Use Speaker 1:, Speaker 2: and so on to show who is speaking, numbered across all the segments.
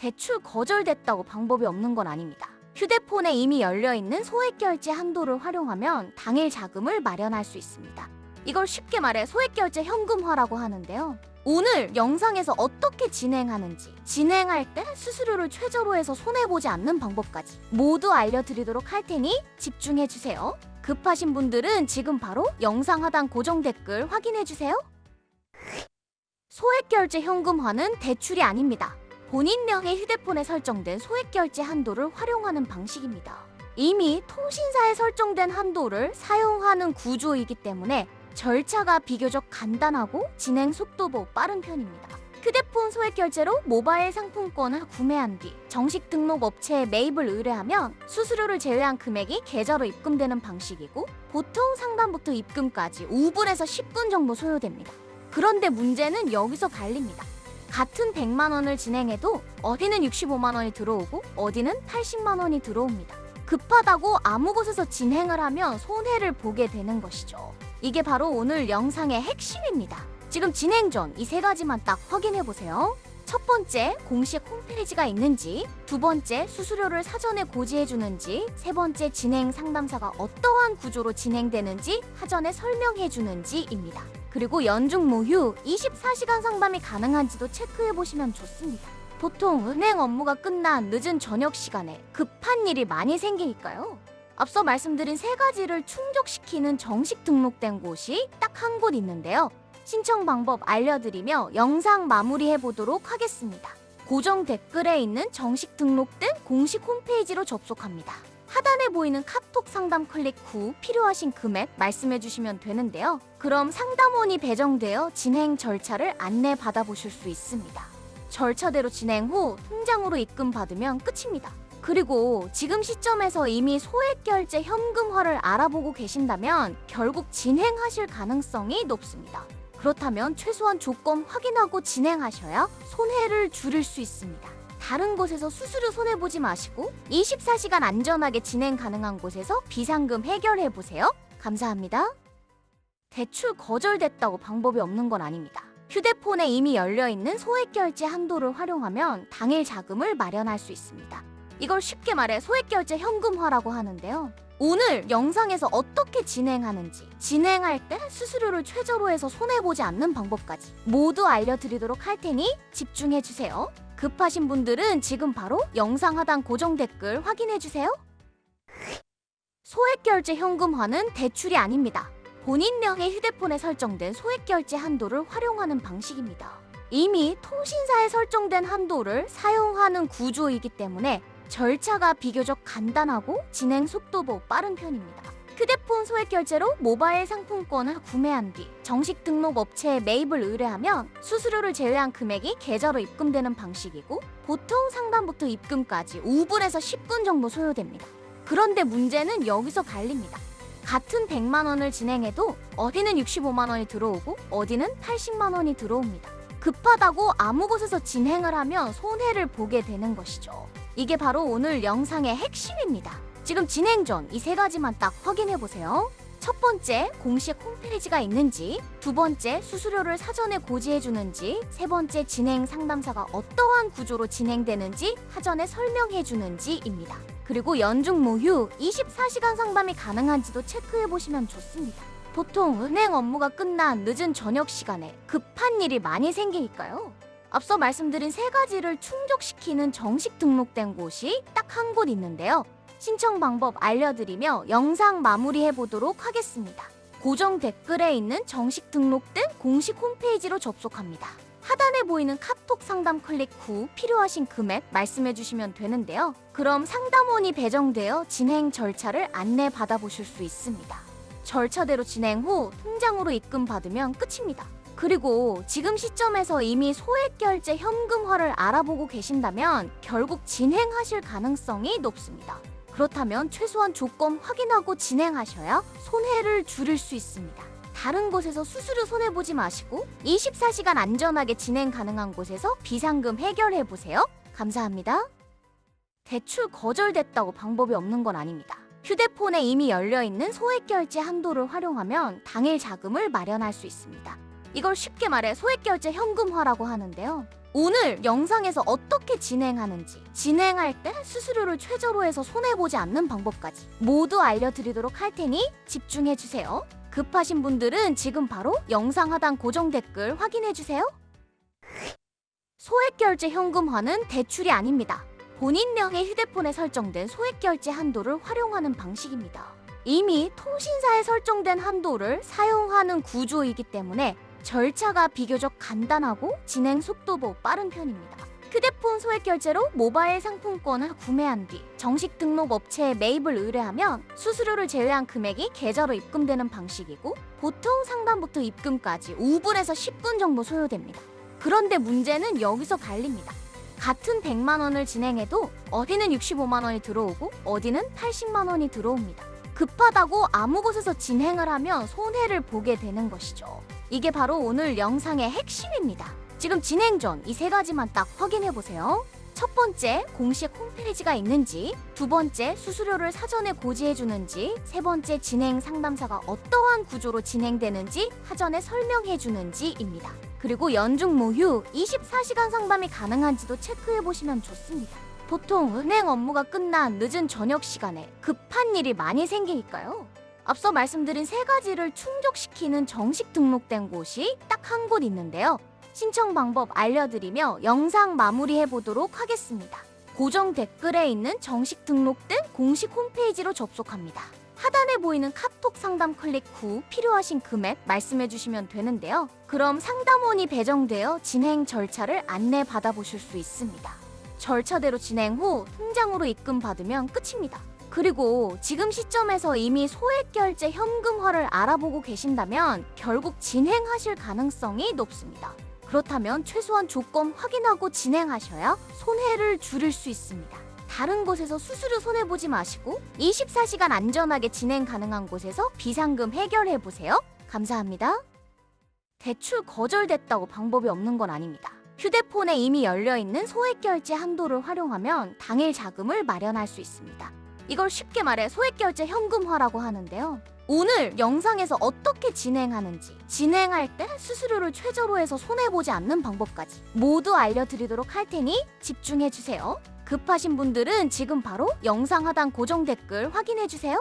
Speaker 1: 대출 거절됐다고 방법이 없는 건 아닙니다. 휴대폰에 이미 열려있는 소액결제 한도를 활용하면 당일 자금을 마련할 수 있습니다. 이걸 쉽게 말해 소액결제 현금화라고 하는데요. 오늘 영상에서 어떻게 진행하는지, 진행할 때 수수료를 최저로 해서 손해보지 않는 방법까지 모두 알려드리도록 할 테니 집중해주세요. 급하신 분들은 지금 바로 영상 하단 고정 댓글 확인해주세요. 소액결제 현금화는 대출이 아닙니다. 본인 명의 휴대폰에 설정된 소액결제 한도를 활용하는 방식입니다. 이미 통신사에 설정된 한도를 사용하는 구조이기 때문에 절차가 비교적 간단하고 진행 속도도 빠른 편입니다. 휴대폰 소액결제로 모바일 상품권을 구매한 뒤 정식 등록 업체에 매입을 의뢰하면 수수료를 제외한 금액이 계좌로 입금되는 방식이고 보통 상담부터 입금까지 5분에서 10분 정도 소요됩니다. 그런데 문제는 여기서 갈립니다. 같은 100만 원을 진행해도 어디는 65만 원이 들어오고 어디는 80만 원이 들어옵니다. 급하다고 아무 곳에서 진행을 하면 손해를 보게 되는 것이죠. 이게 바로 오늘 영상의 핵심입니다. 지금 진행 전 이 세 가지만 딱 확인해 보세요. 첫 번째, 공식 홈페이지가 있는지, 두 번째, 수수료를 사전에 고지해 주는지, 세 번째, 진행 상담사가 어떠한 구조로 진행되는지 사전에 설명해 주는지입니다. 그리고 연중 무휴 24시간 상담이 가능한지도 체크해 보시면 좋습니다. 보통 은행 업무가 끝난 늦은 저녁 시간에 급한 일이 많이 생기니까요. 앞서 말씀드린 세 가지를 충족시키는 정식 등록된 곳이 딱 한 곳 있는데요. 신청 방법 알려드리며 영상 마무리해 보도록 하겠습니다. 고정 댓글에 있는 정식 등록된 공식 홈페이지로 접속합니다. 하단에 보이는 카톡 상담 클릭 후 필요하신 금액 말씀해 주시면 되는데요. 그럼 상담원이 배정되어 진행 절차를 안내 받아보실 수 있습니다. 절차대로 진행 후 통장으로 입금 받으면 끝입니다. 그리고 지금 시점에서 이미 소액결제 현금화를 알아보고 계신다면 결국 진행하실 가능성이 높습니다. 그렇다면 최소한 조건 확인하고 진행하셔야 손해를 줄일 수 있습니다. 다른 곳에서 수수료 손해보지 마시고 24시간 안전하게 진행 가능한 곳에서 비상금 해결해보세요. 감사합니다. 대출 거절됐다고 방법이 없는 건 아닙니다. 휴대폰에 이미 열려있는 소액결제 한도를 활용하면 당일 자금을 마련할 수 있습니다. 이걸 쉽게 말해 소액결제 현금화라고 하는데요. 오늘 영상에서 어떻게 진행하는지, 진행할 때 수수료를 최저로 해서 손해보지 않는 방법까지 모두 알려드리도록 할 테니 집중해주세요. 급하신 분들은 지금 바로 영상 하단 고정 댓글 확인해주세요. 소액결제 현금화는 대출이 아닙니다. 본인 명의 휴대폰에 설정된 소액결제 한도를 활용하는 방식입니다. 이미 통신사에 설정된 한도를 사용하는 구조이기 때문에 절차가 비교적 간단하고 진행 속도도 빠른 편입니다. 휴대폰 소액결제로 모바일 상품권을 구매한 뒤 정식 등록 업체에 매입을 의뢰하면 수수료를 제외한 금액이 계좌로 입금되는 방식이고 보통 상담부터 입금까지 5분에서 10분 정도 소요됩니다. 그런데 문제는 여기서 갈립니다. 같은 100만 원을 진행해도 어디는 65만 원이 들어오고 어디는 80만 원이 들어옵니다. 급하다고 아무 곳에서 진행을 하면 손해를 보게 되는 것이죠. 이게 바로 오늘 영상의 핵심입니다. 지금 진행 전 이 세 가지만 딱 확인해 보세요. 첫 번째, 공식 홈페이지가 있는지, 두 번째, 수수료를 사전에 고지해 주는지, 세 번째, 진행 상담사가 어떠한 구조로 진행되는지 사전에 설명해 주는지입니다. 그리고 연중 무휴 24시간 상담이 가능한지도 체크해 보시면 좋습니다. 보통 은행 업무가 끝난 늦은 저녁 시간에 급한 일이 많이 생기니까요. 앞서 말씀드린 세 가지를 충족시키는 정식 등록된 곳이 딱 한 곳 있는데요. 신청 방법 알려드리며 영상 마무리해 보도록 하겠습니다. 고정 댓글에 있는 정식 등록된 공식 홈페이지로 접속합니다. 하단에 보이는 카톡 상담 클릭 후 필요하신 금액 말씀해 주시면 되는데요. 그럼 상담원이 배정되어 진행 절차를 안내 받아보실 수 있습니다. 절차대로 진행 후 통장으로 입금 받으면 끝입니다. 그리고 지금 시점에서 이미 소액결제 현금화를 알아보고 계신다면 결국 진행하실 가능성이 높습니다. 그렇다면 최소한 조건 확인하고 진행하셔야 손해를 줄일 수 있습니다. 다른 곳에서 수수료 손해보지 마시고 24시간 안전하게 진행 가능한 곳에서 비상금 해결해보세요. 감사합니다. 대출 거절됐다고 방법이 없는 건 아닙니다. 휴대폰에 이미 열려있는 소액결제 한도를 활용하면 당일 자금을 마련할 수 있습니다. 이걸 쉽게 말해 소액결제 현금화라고 하는데요. 오늘 영상에서 어떻게 진행하는지, 진행할 때 수수료를 최저로 해서 손해보지 않는 방법까지 모두 알려드리도록 할 테니 집중해주세요. 급하신 분들은 지금 바로 영상 하단 고정 댓글 확인해주세요. 소액결제 현금화는 대출이 아닙니다. 본인 명의 휴대폰에 설정된 소액결제 한도를 활용하는 방식입니다. 이미 통신사에 설정된 한도를 사용하는 구조이기 때문에 절차가 비교적 간단하고 진행 속도도 빠른 편입니다. 휴대폰 소액결제로 모바일 상품권을 구매한 뒤 정식 등록 업체에 매입을 의뢰하면 수수료를 제외한 금액이 계좌로 입금되는 방식이고, 보통 상담부터 입금까지 5분에서 10분 정도 소요됩니다. 그런데 문제는 여기서 갈립니다. 같은 100만 원을 진행해도 어디는 65만 원이 들어오고 어디는 80만 원이 들어옵니다. 급하다고 아무 곳에서 진행을 하면 손해를 보게 되는 것이죠. 이게 바로 오늘 영상의 핵심입니다. 지금 진행 전 이 세 가지만 딱 확인해 보세요. 첫 번째, 공식 홈페이지가 있는지, 두 번째, 수수료를 사전에 고지해 주는지, 세 번째, 진행 상담사가 어떠한 구조로 진행되는지 사전에 설명해 주는지입니다. 그리고 연중 무휴 24시간 상담이 가능한지도 체크해 보시면 좋습니다. 보통 은행 업무가 끝난 늦은 저녁 시간에 급한 일이 많이 생기니까요. 앞서 말씀드린 세 가지를 충족시키는 정식 등록된 곳이 딱 한 곳 있는데요. 신청 방법 알려드리며 영상 마무리해 보도록 하겠습니다. 고정 댓글에 있는 정식 등록된 공식 홈페이지로 접속합니다. 하단에 보이는 카톡 상담 클릭 후 필요하신 금액 말씀해 주시면 되는데요. 그럼 상담원이 배정되어 진행 절차를 안내 받아보실 수 있습니다. 절차대로 진행 후 통장으로 입금 받으면 끝입니다. 그리고 지금 시점에서 이미 소액결제 현금화를 알아보고 계신다면 결국 진행하실 가능성이 높습니다. 그렇다면 최소한 조건 확인하고 진행하셔야 손해를 줄일 수 있습니다. 다른 곳에서 수수료 손해보지 마시고 24시간 안전하게 진행 가능한 곳에서 비상금 해결해보세요. 감사합니다. 대출 거절됐다고 방법이 없는 건 아닙니다. 휴대폰에 이미 열려있는 소액결제 한도를 활용하면 당일 자금을 마련할 수 있습니다. 이걸 쉽게 말해 소액결제 현금화라고 하는데요. 오늘 영상에서 어떻게 진행하는지, 진행할 때 수수료를 최저로 해서 손해보지 않는 방법까지 모두 알려드리도록 할 테니 집중해주세요. 급하신 분들은 지금 바로 영상 하단 고정 댓글 확인해주세요.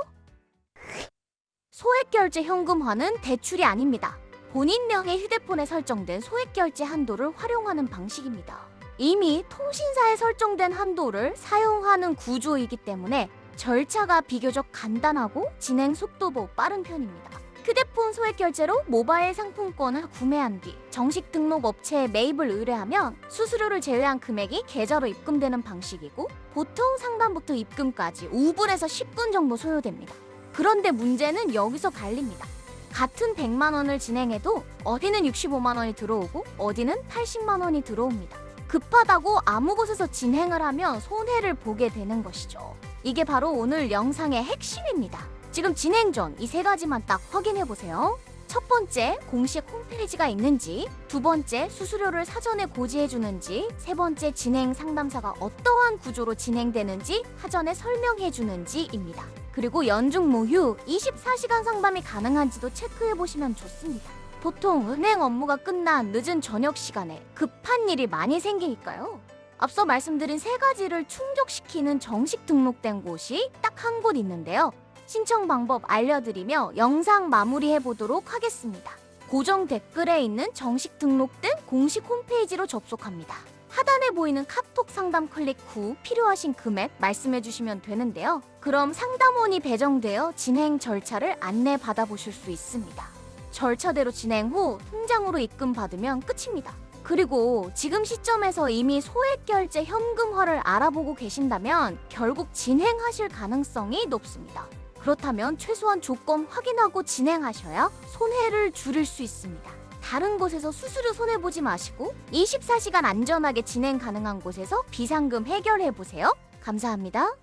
Speaker 1: 소액결제 현금화는 대출이 아닙니다. 본인 명의 휴대폰에 설정된 소액결제 한도를 활용하는 방식입니다. 이미 통신사에 설정된 한도를 사용하는 구조이기 때문에 절차가 비교적 간단하고 진행 속도도 빠른 편입니다. 휴대폰 소액결제로 모바일 상품권을 구매한 뒤 정식 등록 업체에 매입을 의뢰하면 수수료를 제외한 금액이 계좌로 입금되는 방식이고, 보통 상담부터 입금까지 5분에서 10분 정도 소요됩니다. 그런데 문제는 여기서 갈립니다. 같은 100만 원을 진행해도 어디는 65만 원이 들어오고 어디는 80만 원이 들어옵니다. 급하다고 아무 곳에서 진행을 하면 손해를 보게 되는 것이죠. 이게 바로 오늘 영상의 핵심입니다. 지금 진행 전 이 세 가지만 딱 확인해 보세요. 첫 번째, 공식 홈페이지가 있는지, 두 번째, 수수료를 사전에 고지해 주는지, 세 번째, 진행 상담사가 어떠한 구조로 진행되는지 사전에 설명해 주는지입니다. 그리고 연중 무휴 24시간 상담이 가능한지도 체크해 보시면 좋습니다. 보통 은행 업무가 끝난 늦은 저녁 시간에 급한 일이 많이 생기니까요. 앞서 말씀드린 세 가지를 충족시키는 정식 등록된 곳이 딱 한 곳 있는데요. 신청 방법 알려드리며 영상 마무리해 보도록 하겠습니다. 고정 댓글에 있는 정식 등록된 공식 홈페이지로 접속합니다. 하단에 보이는 카톡 상담 클릭 후 필요하신 금액 말씀해 주시면 되는데요. 그럼 상담원이 배정되어 진행 절차를 안내 받아보실 수 있습니다. 절차대로 진행 후 통장으로 입금 받으면 끝입니다. 그리고 지금 시점에서 이미 소액결제 현금화를 알아보고 계신다면 결국 진행하실 가능성이 높습니다. 그렇다면 최소한 조건 확인하고 진행하셔야 손해를 줄일 수 있습니다. 다른 곳에서 수수료 손해보지 마시고 24시간 안전하게 진행 가능한 곳에서 비상금 해결해보세요. 감사합니다.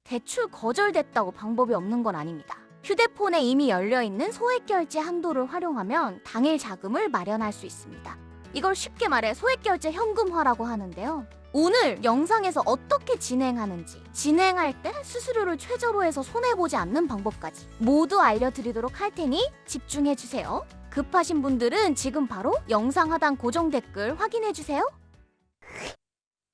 Speaker 1: 대출 거절됐다고 방법이 없는 건 아닙니다. 휴대폰에 이미 열려있는 소액결제 한도를 활용하면 당일 자금을 마련할 수 있습니다. 이걸 쉽게 말해 소액결제 현금화라고 하는데요. 오늘 영상에서 어떻게 진행하는지, 진행할 때 수수료를 최저로 해서 손해보지 않는 방법까지 모두 알려드리도록 할 테니 집중해주세요. 급하신 분들은 지금 바로 영상 하단 고정 댓글 확인해주세요.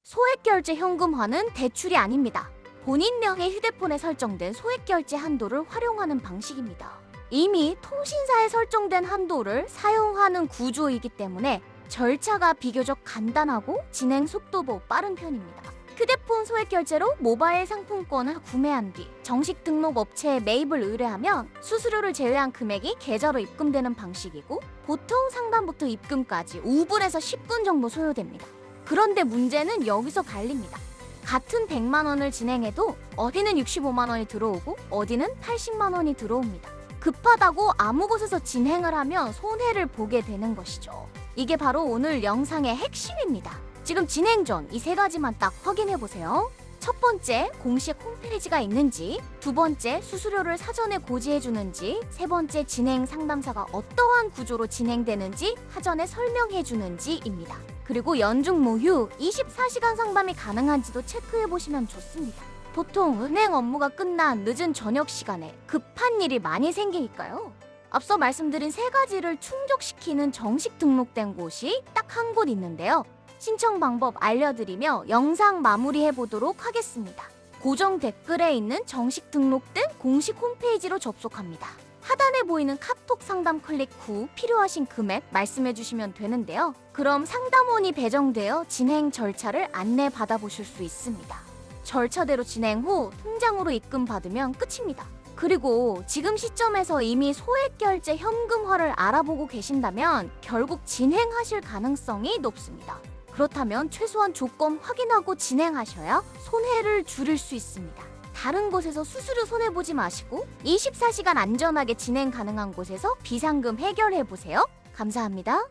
Speaker 1: 소액결제 현금화는 대출이 아닙니다. 본인 명의 휴대폰에 설정된 소액결제 한도를 활용하는 방식입니다. 이미 통신사에 설정된 한도를 사용하는 구조이기 때문에 절차가 비교적 간단하고 진행 속도도 빠른 편입니다. 휴대폰 소액결제로 모바일 상품권을 구매한 뒤 정식 등록 업체에 매입을 의뢰하면 수수료를 제외한 금액이 계좌로 입금되는 방식이고, 보통 상담부터 입금까지 5분에서 10분 정도 소요됩니다. 그런데 문제는 여기서 갈립니다. 같은 100만 원을 진행해도 어디는 65만 원이 들어오고 어디는 80만 원이 들어옵니다. 급하다고 아무 곳에서 진행을 하면 손해를 보게 되는 것이죠. 이게 바로 오늘 영상의 핵심입니다. 지금 진행 전 이 세 가지만 딱 확인해 보세요. 첫 번째, 공식 홈페이지가 있는지, 두 번째, 수수료를 사전에 고지해 주는지, 세 번째, 진행 상담사가 어떠한 구조로 진행되는지 사전에 설명해 주는지입니다. 그리고 연중 무휴 24시간 상담이 가능한지도 체크해 보시면 좋습니다. 보통 은행 업무가 끝난 늦은 저녁 시간에 급한 일이 많이 생기니까요. 앞서 말씀드린 세 가지를 충족시키는 정식 등록된 곳이 딱 한 곳 있는데요. 신청 방법 알려드리며 영상 마무리해 보도록 하겠습니다. 고정 댓글에 있는 정식 등록된 공식 홈페이지로 접속합니다. 하단에 보이는 카톡 상담 클릭 후 필요하신 금액 말씀해 주시면 되는데요. 그럼 상담원이 배정되어 진행 절차를 안내 받아보실 수 있습니다. 절차대로 진행 후 통장으로 입금 받으면 끝입니다. 그리고 지금 시점에서 이미 소액결제 현금화를 알아보고 계신다면 결국 진행하실 가능성이 높습니다. 그렇다면 최소한 조건 확인하고 진행하셔야 손해를 줄일 수 있습니다. 다른 곳에서 수수료 손해보지 마시고 24시간 안전하게 진행 가능한 곳에서 비상금 해결해보세요. 감사합니다.